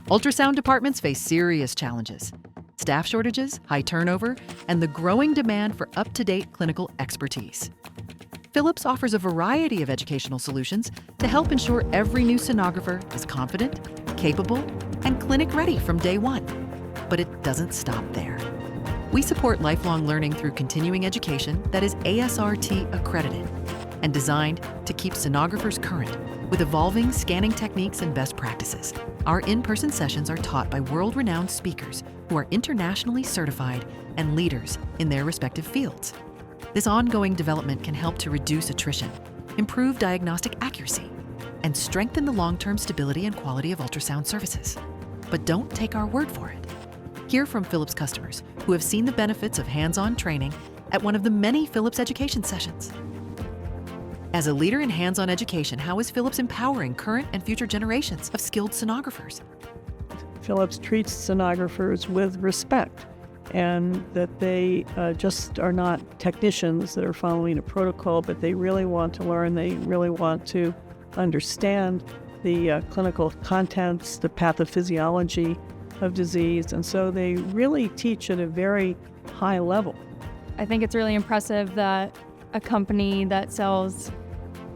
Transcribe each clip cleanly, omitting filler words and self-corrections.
Ultrasound departments face serious challenges: staff shortages, high turnover, and the growing demand for up-to-date clinical expertise. Philips offers a variety of educational solutions to help ensure every new sonographer is confident, capable, and clinic-ready from day one. But it doesn't stop there. We support lifelong learning through continuing education that is ASRT accredited and designed to keep sonographers current with evolving scanning techniques and best practices. Our in-person sessions are taught by world-renowned speakers who are internationally certified and leaders in their respective fields. This ongoing development can help to reduce attrition, improve diagnostic accuracy, and strengthen the long-term stability and quality of ultrasound services. But don't take our word for it. Hear from Philips customers who have seen the benefits of hands-on training at one of the many Philips education sessions. As a leader in hands-on education, how is Philips empowering current and future generations of skilled sonographers? Philips treats sonographers with respect, and that they just are not technicians that are following a protocol, but they really want to learn, they really want to understand the clinical contents, the pathophysiology of disease, and so they really teach at a very high level. I think it's really impressive that a company that sells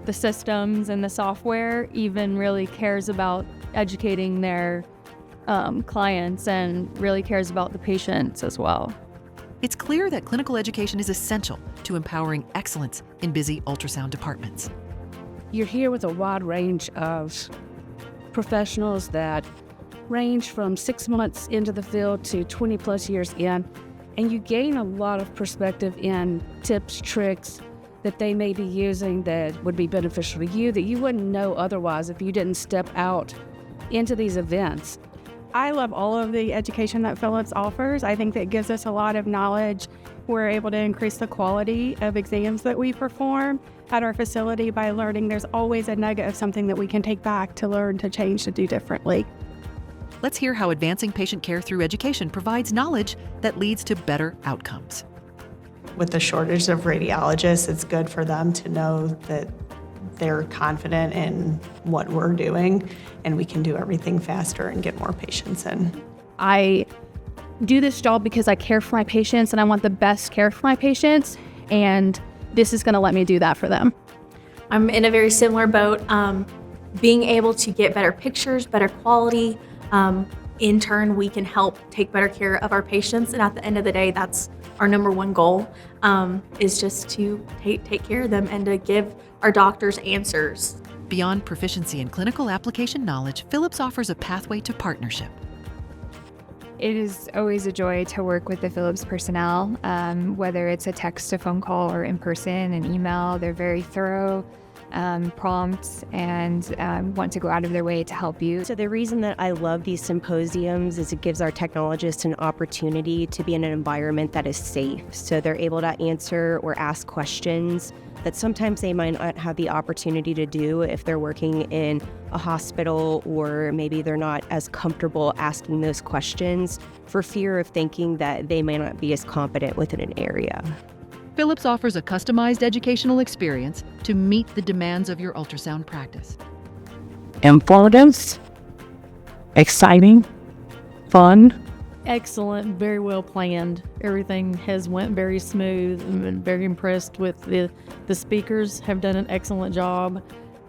the systems and the software even really cares about educating their clients and really cares about the patients as well. It's clear that clinical education is essential to empowering excellence in busy ultrasound departments. You're here with a wide range of professionals that range from 6 months into the field to 20 plus years in, and you gain a lot of perspective in tips, tricks that they may be using that would be beneficial to you that you wouldn't know otherwise if you didn't step out into these events. I love all of the education that Philips offers. I think that gives us a lot of knowledge. We're able to increase the quality of exams that we perform at our facility by learning there's always a nugget of something that we can take back to learn, to change, to do differently. Let's hear how advancing patient care through education provides knowledge that leads to better outcomes. With the shortage of radiologists, it's good for them to know that they're confident in what we're doing and we can do everything faster and get more patients in. I do this job because I care for my patients and I want the best care for my patients, and this is going to let me do that for them. I'm in a very similar boat. Being able to get better pictures, better quality, in turn we can help take better care of our patients, and at the end of the day that's our number one goal, is just to take care of them and to give our doctors answers. Beyond proficiency in clinical application knowledge, Philips offers a pathway to partnership. It is always a joy to work with the Philips personnel, whether it's a text to phone call or in person, an email. They're very thorough, prompt, and want to go out of their way to help you. So the reason that I love these symposiums is it gives our technologists an opportunity to be in an environment that is safe. So they're able to answer or ask questions that sometimes they might not have the opportunity to do if they're working in a hospital, or maybe they're not as comfortable asking those questions for fear of thinking that they may not be as competent within an area. Philips offers a customized educational experience to meet the demands of your ultrasound practice. Informative, exciting, fun. Excellent, very well planned. Everything has went very smooth. I've been very impressed with the speakers, have done an excellent job,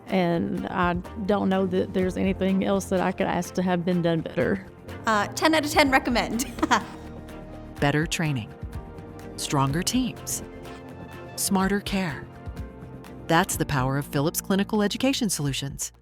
and I don't know that there's anything else that I could ask to have been done better. 10 out of 10 recommend. Better training, stronger teams, smarter care. That's the power of Philips Clinical Education Solutions.